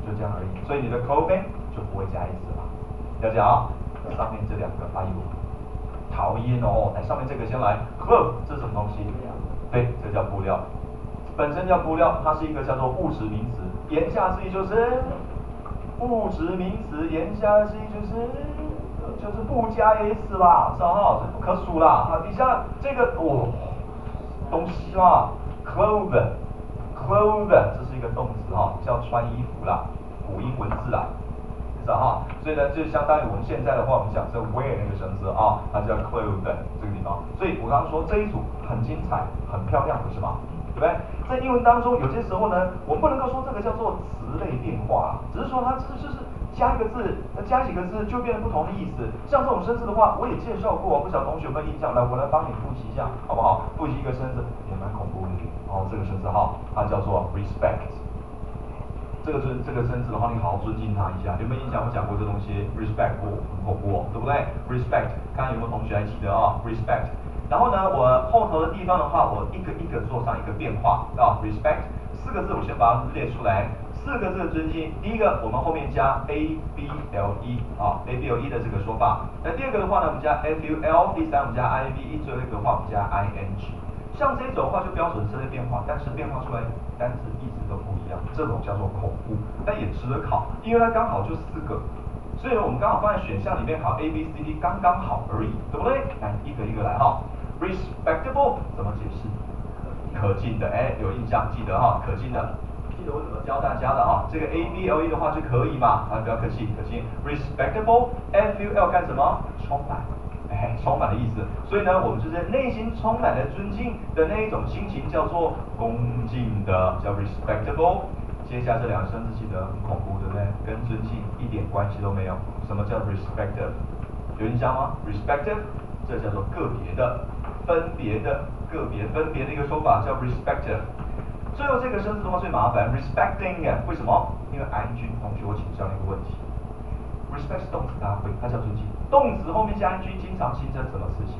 就这样而已。所以你的 clothing 就不会加 s 了，了解啊？上面这两个，哎呦，讨厌哦！来，上面这个先来 ，cloth 这是什么东西？对，这叫布料，本身叫布料，它是一个叫做物质名词，言下之意就是物质名词，言下之意就是不加 s 啦，是哈，这不可数啦。好，底下这个东西啊 ，cloth， 这是一个动词哈，叫穿衣服啦，古英文字啦。是哈，所以呢，就相当于我们现在的话，我们讲这 wear 那个绳子啊，它叫 cloth 这个地方。所以我刚刚说这一组很精彩，很漂亮，不是吗？对不对？在英文当中，有些时候呢，我们不能够说这个叫做词类变化，只是说它就是加一个字，加几个字就变成不同的意思。像这种生字的话，我也介绍过，不晓得同学有没有印象？来，我来帮你复习一下，好不好？复习一个生字也蛮恐怖的哦，这个生字哈，它叫做 respect。这个生字的话，你好好尊敬他一下。有没有印象？我讲过这东西 ，respect 很恐怖，对不对 ？respect， 看看有没有同学还记得啊 ？respect。然后呢，我后头的地方的话，我一个一个做上一个变化啊。respect 四个字，我先把它列出来。四个字的尊敬，第一个我们后面加 a b l e 啊 a b l e 的这个说法。那第二个的话呢，我们加 f u l， 第三我们加 i v e， 最后一个的话我们加 i n g。像这种的话就标准式的变化，但是变化出来单字意思都不一样，这种叫做恐怖，但也值得考，因为它刚好就四个，所以我们刚好放在选项里面考 A B C D 刚刚好而已，对不对？来一个一个来哈 ，respectable 怎么解释？可敬的，哎，有印象记得哈，可敬的。记得我怎么教大家的啊？这个 A B L E 的话就可以嘛，啊，不要客气，可敬。respectable F U L 干什么？充满。充满的意思，所以呢，我们就是内心充满了尊敬的那一种心情，叫做恭敬的，叫 respectable。接下来这两个生字记得很恐怖，对不对？跟尊敬一点关系都没有。什么叫 respective？ 有印象吗 ？respective， 这叫做个别的、分别的、个别分别的一个说法，叫 respective。最后这个生字的话最麻烦 ，respecting， 为什么？因为 ing 同学，我请教你一个问题。respect 是动词，大家会，它叫尊敬。动词后面加 ing 经常形成什么词性？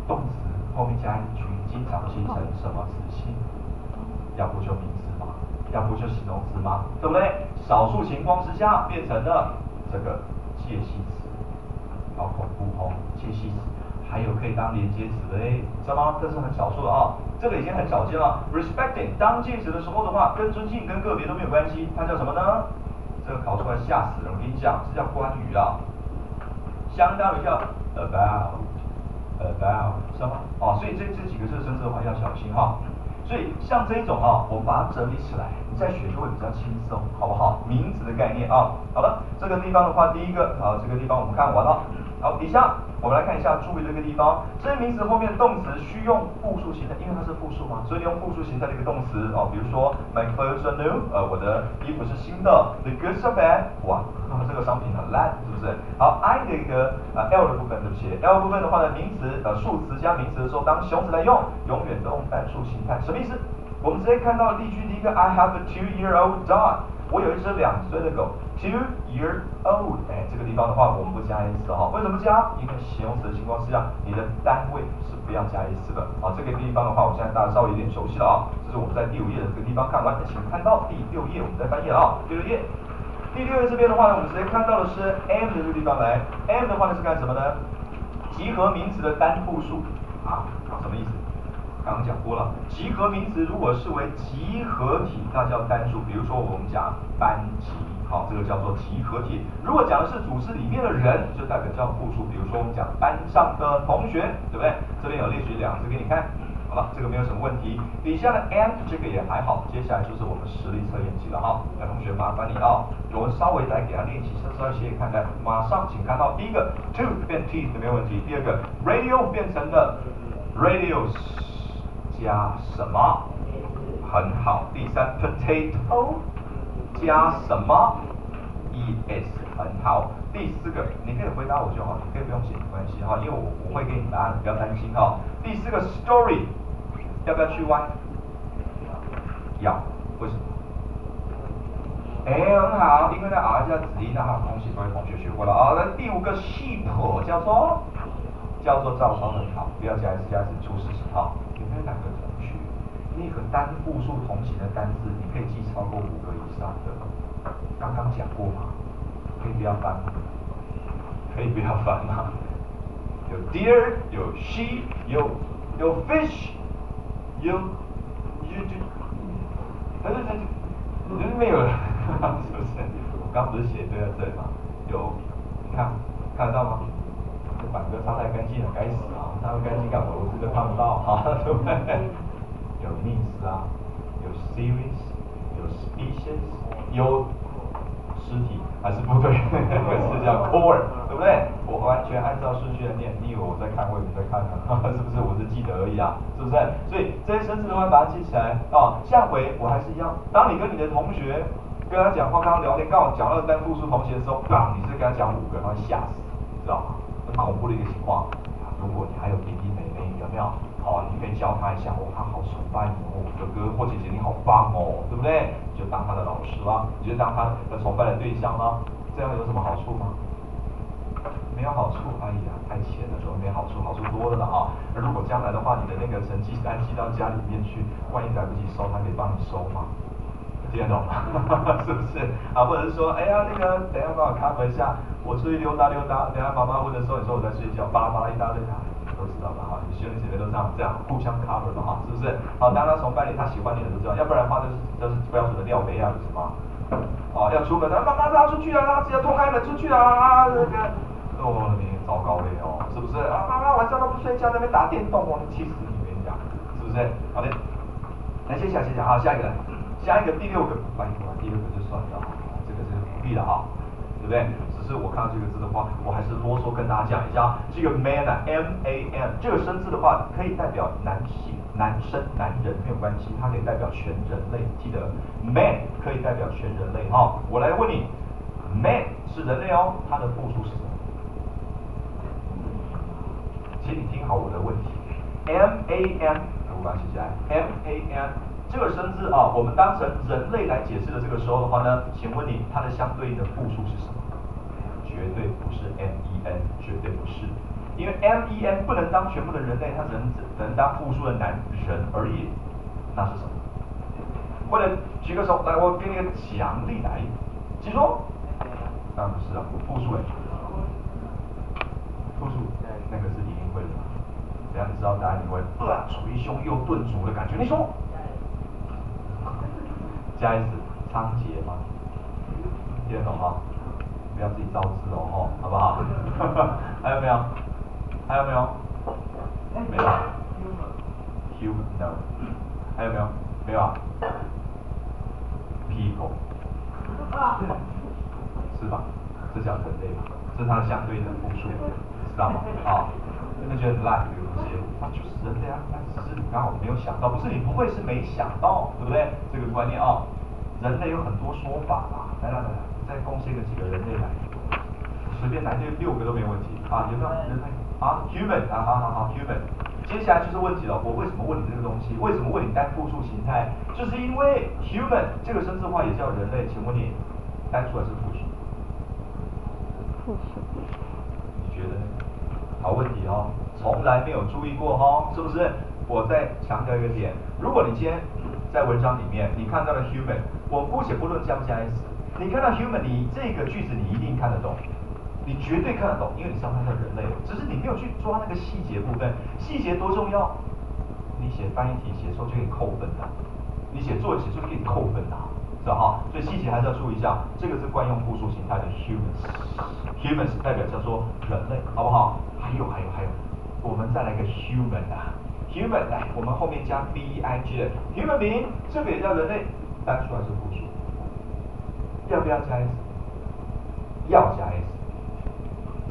动词后面加 ing 经常形成什么词性？要不就名词嘛，要不就形容词嘛，对不对？少数情况之下变成了这个介系词，好恐怖哦，介系词。还有可以当连接词的嘞，知道吗？这是很少数的啊，这个已经很少见了。respecting 当介词的时候的话，跟尊敬跟个别都没有关系，它叫什么呢？这个考出来吓死人！我跟你讲，这叫关于啊，相当于叫 about， 知道吗？哦，所以这几个字生字的话要小心哈。所以像这一种啊，我们把它整理起来，你在学就会比较轻松，好不好？名词的概念啊，好了，这个地方的话，第一个啊，这个地方我们看完了。好，底下我们来看一下，注意这个地方，这些名词后面动词需用复数形态，因为它是复数嘛，所以用复数形态的一个动词哦，比如说 My clothes are new， 我的衣服是新的 ，The goods are bad， 哇，这个商品很烂，是不是？好 ，I 的一个L 的部分，对不起 ，L 部分的话呢，名词数词加名词的时候，当形容词来用，永远都用单数形态，什么意思？我们直接看到例句第一个 I have a 2-year-old dog， 我有一只2岁的狗 ，2-year-old， 这个地方的话我们不加 s 哈，为什么不加？因为形容词的情况之下，你的单位是不要加 s 的。啊，这个地方的话，我现在大家稍微有点熟悉了啊，这是我们在第5页的这个地方看完，请看到第6页，我们再翻页啊，第6页。第6页这边的话呢，我们直接看到的是 M 的这个地方来 ，M 的话呢是干什么呢？集合名词的单复数啊，什么意思？刚刚讲过了，集合名词如果视为集合体，那叫单数。比如说我们讲班级，好，这个叫做集合体。如果讲的是组织里面的人，就代表叫复数。比如说我们讲班上的同学，对不对？这边有列举2次给你看。好了，这个没有什么问题。底下的 and 这个也还好，接下来就是我们实力测验题了哈。那同学麻烦你啊，我稍微来给他练习，稍微写看看。马上请看到第一个 to 变 t 没有问题。第二个 radio 变成了 radios。加什么？很好。第3 potato 加什么 ？es 很好。第4个你可以回答我就好，你可以不用写没关系哈，因为我会给你答案，不要担心哈。第4个 story 要不要去 y？ 要，为什么？很好，因为呢 r 加子音，那好，恭喜各位同学学过了啊。那第5个 sheep 叫做照抄，很好，不要加 s 加 s 出事情哈。有没有哪个同学，那个单复数同形的单字，你可以记超过5个以上？上的，刚刚讲过嘛，可以不要翻吗？可以不要翻吗？有 deer， 有 sheep， 有 fish， 有没有了，是不是？我刚不是写对在这里吗？有，你看得到吗？这板哥擦太干净了，该死啊！擦不干净干嘛？我这个看不到啊，对不对？有 means 啊，有 series， 有 species， 有尸体还是不对，那个是叫 core， 对不对？我完全按照顺序来念，你以为我在看，我也没在看呢，是不是？我是记得而已啊，是不是？所以这些生字的话，把它记起来啊。下回我还是一样，当你跟你的同学跟他讲话，刚刚聊天，刚好讲到单复数同学的时候，你是跟他讲5个，他会吓死，知道吗？很恐怖的一个情况。如果你还有弟弟妹妹，有没有？你可以教他一下，他好崇拜你哦，哥哥或姐姐你好棒哦，对不对？你就当他的老师啦，你就当他的崇拜的对象啦，这样有什么好处吗？没有好处，哎呀，太浅了，怎么没好处？好处多了啊！如果将来的话，你的那个成绩单寄到家里面去，万一来不及收，他可以帮你收嘛？听得懂吗？是不是？或者是说，哎呀，那个等一下帮我 cover 一下，我出去溜达溜达，等一下妈妈问的时候，你说我在睡觉，巴拉巴拉一大堆，都知道的哈。你兄弟姐妹都这样互相 cover 的哈，是不是？当他崇拜你，他喜欢你的都知道，要不然的话就是标准的廖北亚是什么？要出门，妈妈不要出去啊，只要推开门出去啊，这个。你糟糕了哦，是不是？妈妈晚上都不睡觉，在那边打电动哦，气死你！我跟你讲，是不是？好的，来接下来，好，下一个来，下一个第6个，第6个就算了，这个是鼓励的哈，对不对？只是我看到这个字的话，我还是啰嗦跟大家讲一下，这个 man 啊 ，M-A-N 这个生字的话，可以代表男性、男生、男人没有关系，它可以代表全人类，记得 man 可以代表全人类哈。我来问你 ，man 是人类哦，它的复数是什么？请你听好我的问题 ，M-A-N， 我把它写下来 ，M-A-N 这个生字我们当成人类来解释的这个时候的话呢，请问你它的相对应的复数是什么？绝对不是 M-E-N， 绝对不是，因为 M-E-N 不能当全部的人类，它只能当复数的男人而已，那是什么？或者举个手来，我给你个奖励来，请说。当然不是啊，复数复数那个是一定会的，只要你知道答案，你会捶胸又顿足的感觉。你说，加 s 仓颉吗？听得懂吗？不要自己造字哦，好不好？还有没有？还有没有？没有。Human no。还有没有？没有啊。People。是吧？这叫人类嘛？这是它的相对的复数，知道吗？你们觉得很烂，这个东西，它就是人类啊，但只是你刚好没有想到，不是你不会，是没想到，对不对？这个观念人类有很多说法啦，来，再贡献个几个人类来，随便来这6个都没问题有没有人类？human 好 human。接下来就是问题了，我为什么问你这个东西？为什么问你单复数形态？就是因为 human 这个生字化也叫人类，请问你单数还是复数？复数。你觉得呢？好问题从来没有注意过是不是？我再强调一个点，如果你今天在文章里面你看到了 human， 我姑且不论加不加 s， 你看到 human， 你这个句子你一定看得懂。你绝对看得懂，因为你知道它叫人类，只是你没有去抓那个细节部分。细节多重要？你写翻译题写错就可以扣分的，你写作文写错就可以扣分的，知道哈？所以细节还是要注意一下。这个是惯用复数形态的 humans，humans 代表叫做人类，好不好？还有，我们再来个 human 来，我们后面加 bing 的 human being， 这个也叫人类，单数还是复数？要不要加 s？ 要加 s。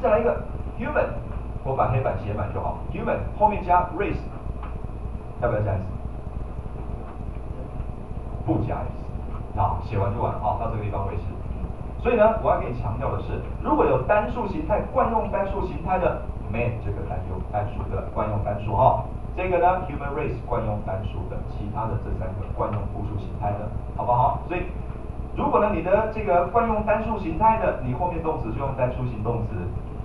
再来一个 human， 我把黑板写满就好。human 后面加 race， 要不要加 s？ 不加 s。写完就完到这个地方为止。所以呢，我要给你强调的是，如果有单数形态、惯用单数形态的 man 这个单数的惯用单数这个呢 human race 惯用单数的，其他的这3个惯用复数形态的，好不好？所以如果呢你的这个惯用单数形态的，你后面动词就用单数型动词。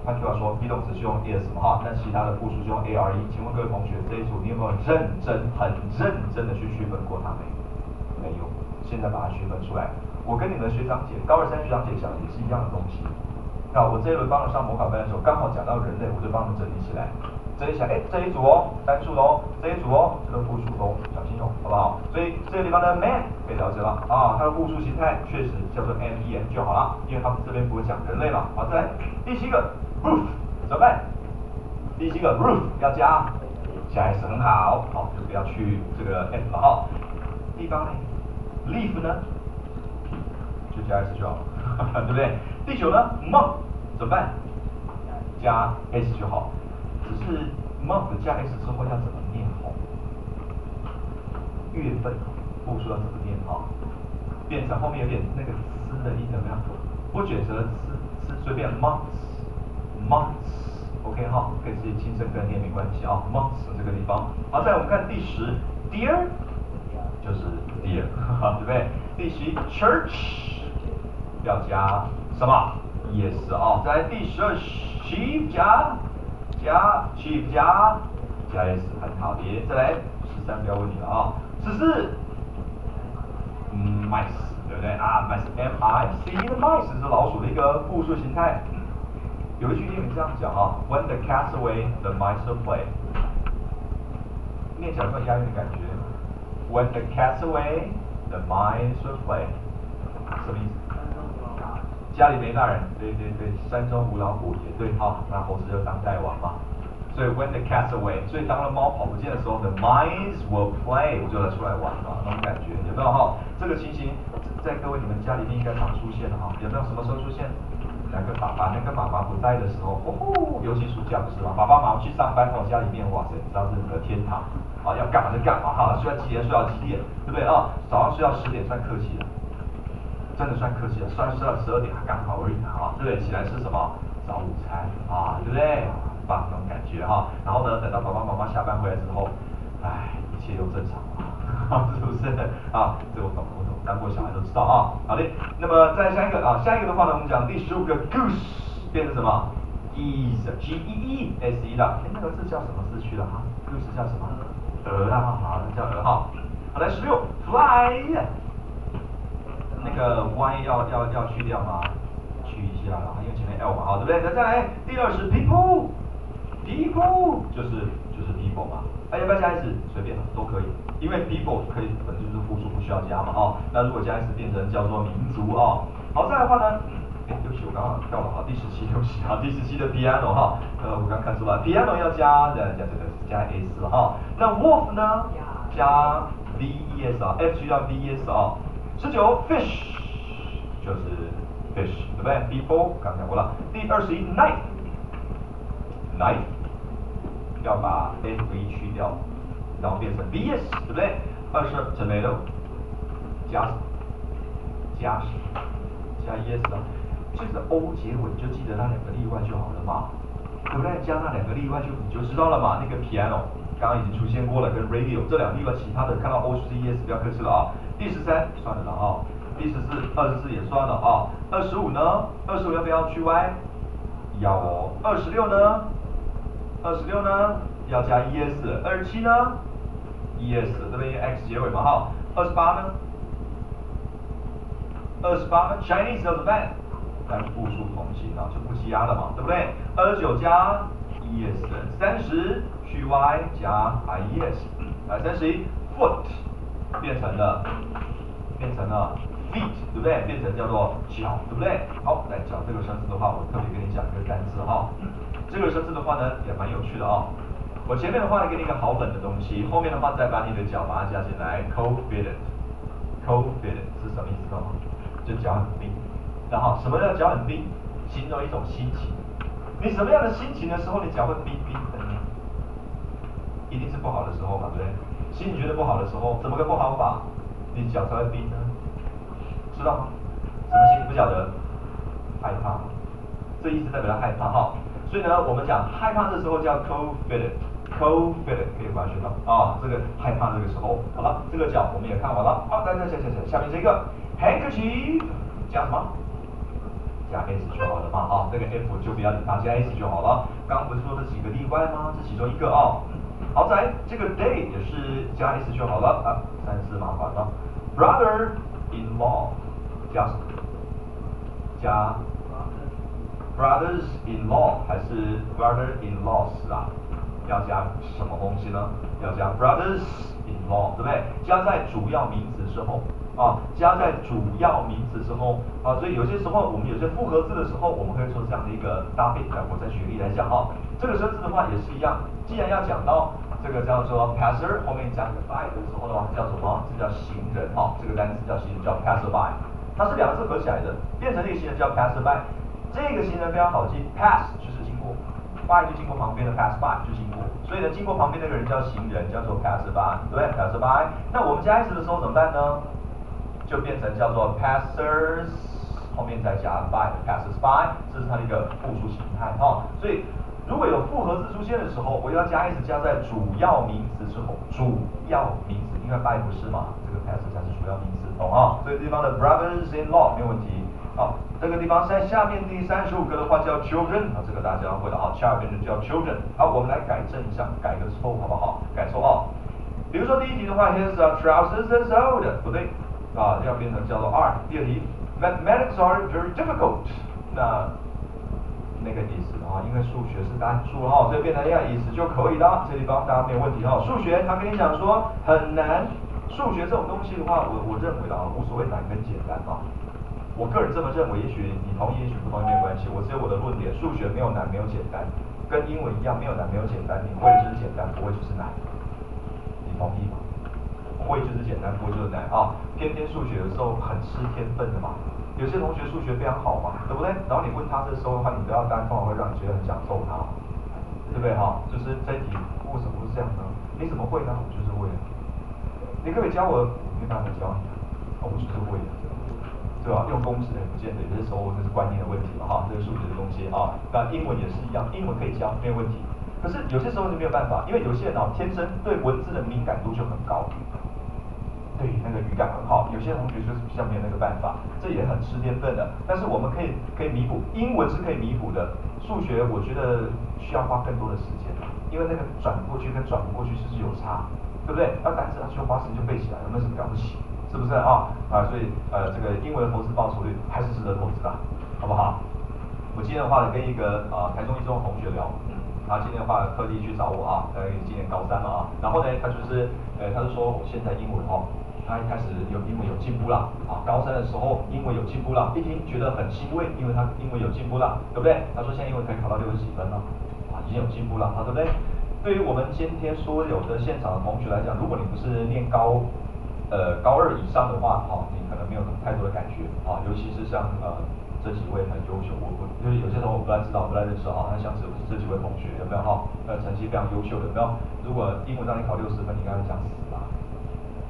换句话说 ，be 动词是用 is 那其他的复数是用 are。请问各位同学，这一组你有没有很认真的去区分过它没有？现在把它区分出来。我跟你们学长姐，高2、3学长姐讲的也是一样的东西。那我这一轮帮了上模考班的时候，刚好讲到人类，我就帮他们整理起来。整理起来，这一组哦，单数喽，这一组哦，这个复数喽，小心哦，好不好？所以这个地方的 man 可以了解了啊，它的复数形态确实叫做 men 就好了，因为他们这边不会讲人类嘛。好，再来第7个 roof 怎么办？第7个 roof 要加 s 很好，好就不要去这个 f 了哈。地方呢 leaf 呢就加 s 就好了，对不对？第9呢 month 怎么办？加 s 就好。只是 month 加 s 之后要怎么念好？月份复数要怎么念好？变成后面有点那个呲的音怎么样？不卷舌呲，随便 months，OK 哈，可以自己轻声跟念没关系啊 ，months 这个地方。好，再来我们看第10 ，dear 就是 dear， 对不对？第11 church 要加什么 ？yes 啊，再来第12 sheep 加 sheep 加 s 很好的，再来13不要问你了啊，14 mice 对不对啊 ？mice M-I-C 的 mice 是老鼠的一个复数形态。有一句谚语这样讲啊 ，When the cat's away, the mice will play。念起来有没有押韵的感觉 ？When the cat's away, the mice will play。什么意思？家里没大人，对，山中无老虎也对哈，那猴子就当大王嘛。所以 when the cat's away， 所以当了猫跑不见的时候 ，the mice will play， 我就来出来玩嘛，那种感觉有没有哈？这个情形在各位你们家里面应该常出现的哈，有没有什么时候出现？那个爸爸不在的时候，尤其暑假不是嘛，爸爸马上去上班哦，家里面哇塞，你知道是个天堂啊，要干嘛就干嘛哈，睡到几点睡到几点，对不对啊？早上睡到10点算客气了。真的算客气了，算是到12点还刚好而已啊，对不对？起来吃什么？早午餐啊，对不对？很棒那种感觉哈。然后呢，等到爸爸妈妈下班回来之后，哎，一切又正常了，是不是？啊，这我懂，当过小孩都知道啊。好的，那么再下一个啊，下一个的话呢，我们讲第15个 goose 变成什么 ？geese，G-E-E-S-E 的，哎，那个字叫什么字去了哈 ？goose 叫什么？鹅啊，好，那叫鹅哈。好，来16 fly。那个 y 要去掉吗？去一下啦，因为前面 l 嘛，好，对不对？再来第20 people 就是 people 嘛，要不要加 s 随便都可以，因为 people 可以本身就是复数，不需要加嘛，哦，那如果加 s 变成叫做民族哦。好，再来的话呢，对不起，我刚刚跳了哈，第17，对不起啊，第17的 piano 哈，我刚看出来 piano 要加加 s 哈，那 wolf 呢加 ves 啊 ，f 需要 ves 啊。19 fish 就是 fish， 对不对 ？people 刚讲过了。第21 knife 要把 f 去掉，然后变成 vs， 对不对？22 tomato 加 es 啊，这个 o 结尾就记得那2个例外就好了嘛，对不对？加那2个例外你就知道了嘛。那个 piano 刚刚已经出现过了，跟 radio 这2例外，其他的看到 o 就是 es， 不要客气了啊。第13算了啊，第24也算了啊。25呢？25要不要去 y？ 要哦。26呢要加 es。27呢 es， 这边用 x 结尾嘛哈。28呢 Chinese 要怎么办？但复数同形啊，就不加了嘛，对不对？29加 es，30去 y 加 ies， 31 foot 变成了 feet， 对不对？变成叫做脚，对不对？好，来脚这个生字的话，我特别跟你讲一个单词哈。这个生字的话呢，也蛮有趣的哦。我前面的话呢，给你一个好冷的东西，后面的话再把你的脚把它加进来 ，cold-fitted 是什么意思吗？就脚很冰。然后什么叫脚很冰？形容一种心情。你什么样的心情的时候，你脚会冰冰的呢？一定是不好的时候嘛，对不对？心情觉得不好的时候，怎么个不好法？你脚才会冰呢？知道吗？什么心不晓得？害怕，这意思代表害怕哈。所以呢，我们讲害怕的时候叫 cold-fitted， 可以把它学到啊。这个害怕这个时候，好了，这个脚我们也看完了。好，来下面这个 handkerchief 加什么？加 s 就好了嘛啊，这个 f 就不要理它，加 s 就好了。刚刚不是说这几个例外吗？这其中一个啊。好，再来这个 day 也是加 s 就好了啊。34麻烦了 brother-in-law 加什么？加 brothers-in-law 还是 brother-in-laws 啊？要加什么东西呢？要加 brothers-in-law， 对不对？加在主要名词之后啊，加在主要名词之后啊，所以有些时候我们有些复合字的时候，我们会做这样的一个搭配。我再举例来讲啊，这个生字的话也是一样，既然要讲到这个叫做 passer 后面加个 by 的时候的话，叫什么？这叫行人哈，这个单词叫行人，叫 passerby， 它是两个字合起来的，变成这个行人叫 passerby。这个行人非常好记 ，pass 就是经过 ，by 就经过旁边的 pass by 就经过，所以呢，经过旁边那个人叫行人，叫做 passerby， 对不对 ？passerby。那我们加 s 的时候怎么办呢？就变成叫做 passers， 后面再加 by，passersby， 这是它的一个复数形态哈。所以如果有复合字出现的时候，我要加 s 加在主要名词之后，主要名词，因为 by 不是嘛，这个 passer 才是主要名词，懂啊？所以这地方的 brothers-in-law 没有问题。好，这个地方在下面第35个的话叫 children， 这个大家会的啊 ，child 就叫 children。好，我们来改正一下，改个错好不好？改错啊。比如说第一题的话 ，his trousers is old， 不对啊，要变成叫做 are。第二题 ，mathematics are very difficult， 那个意思啊，因为数学是单数哈，所以变成那样意思就可以了。这地方大家没有问题哈。数学他跟你讲说很难，数学这种东西的话，我认为啊，无所谓难跟简单嘛。我个人这么认为，也许你同意，也许不同意没关系。我只有我的论点，数学没有难，没有简单，跟英文一样，没有难，没有简单。你会就是简单，不会就是难。你同意吗？会就是简单，不会就是难啊。偏偏数学有时候很吃天分的嘛。有些同学数学非常好嘛，对不对？然后你问他这时候的话，你不要单，通常会让你觉得很想揍他，对不对哈？就是这一题为什么是这样呢？你怎么会呢？我就是会。你可不可以教我？没办法教你，我就是会的。对吧？用公式也不见得，有些时候这是观念的问题嘛，哈，这是数学的东西啊。那英文也是一样，英文可以教，没有问题。可是有些时候就没有办法，因为有些人啊，天生对文字的敏感度就很高，对那个语感很好。有些同学就是比较没有那个办法，这也很吃天分的。但是我们可以弥补，英文是可以弥补的，数学我觉得需要花更多的时间，因为那个转过去跟转不过去是有差，对不对？那单词它需要花时间就背起来，有没有什么了不起？是不是啊？所以这个英文的投资报酬率还是值得投资的，好不好？我今天的话跟一个台中一中的同学聊，他今天的话特地去找我啊，今年高3了啊，然后呢他就是他就说我现在英文他一开始英文有进步了啊，高3的时候英文有进步了，一听觉得很欣慰，因为他英文有进步了，对不对？他说现在英文可以考到60几分了，已经有进步了，对不对？对于我们今天所有的现场的同学来讲，如果你不是念高2以上的话，你可能没有太多的感觉啊，尤其是像这几位很优秀，我就是有些同学我不太知道，不太认识啊，那像这几位同学有没有成绩非常优秀的有没有？如果英文让你考60分，你应该会想死吧？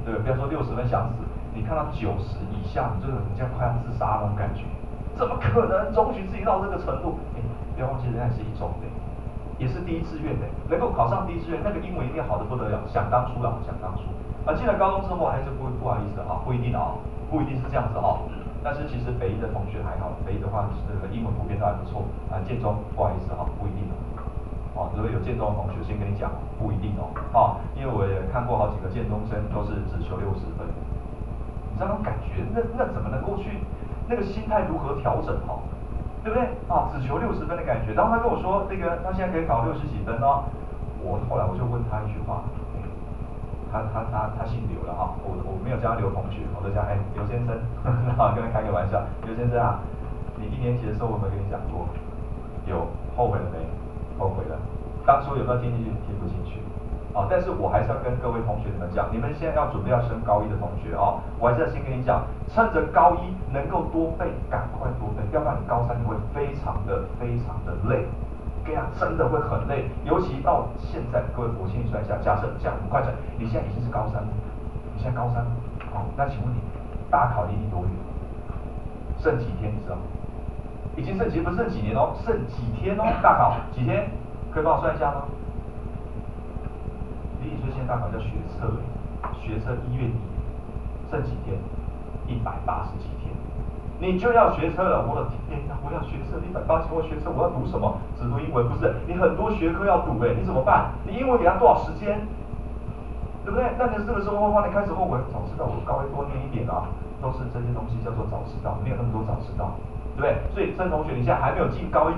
对，不要说60分想死，你看到90以下，你就很像快要自杀那种感觉，怎么可能容许自己到这个程度？不要忘记人家是一中的，也是第一志愿的，能够考上第一志愿，那个英文一定好得不得了，想当初啦，想当初。进了高中之后还是不好意思啊，不一定啊，不一定是这样子啊。但是其实北一的同学还好，北一的话这个英文普遍都还不错啊。建中不好意思啊，不一定如果有建中的同学先跟你讲，不一定因为我也看过好几个建中生都是只求60分，你知道那种感觉，那怎么能够去那个心态如何调整对不对只求60分的感觉。然后他跟我说那个他现在可以考60几分我后来我就问他一句话。他姓刘了我没有叫他刘同学，我都叫刘先生，跟他开个玩笑，刘先生啊，你1年级的时候我有没有跟你讲过？有，后悔了没？后悔了。当初有没有听进去？听不进去。但是我还是要跟各位同学们讲，你们现在要准备要升高1的同学我还是要先跟你讲，趁着高1能够多背，赶快多背，要不然你高3你会非常的累。跟你讲，真的会很累，尤其到现在，各位我请你算一下，假设这样很快算，你现在已经是高3了，你现在高3那请问你大考离你多远？剩几天你知道吗？已经剩不是剩几年剩几天大考几天？可以帮我算一下吗？离你最近大考叫学测1月底，剩几天？180几天。你就要学车了，我的天哪！我要学车，180我学车，我要读什么？只读英文不是？你很多学科要读你怎么办？你英文给他多少时间？对不对？那你这个时候的话，你开始后悔，早知道我高一多念一点啊，都是这些东西叫做早知道，没有那么多早知道，对不对？所以郑同学，你现在还没有进高一。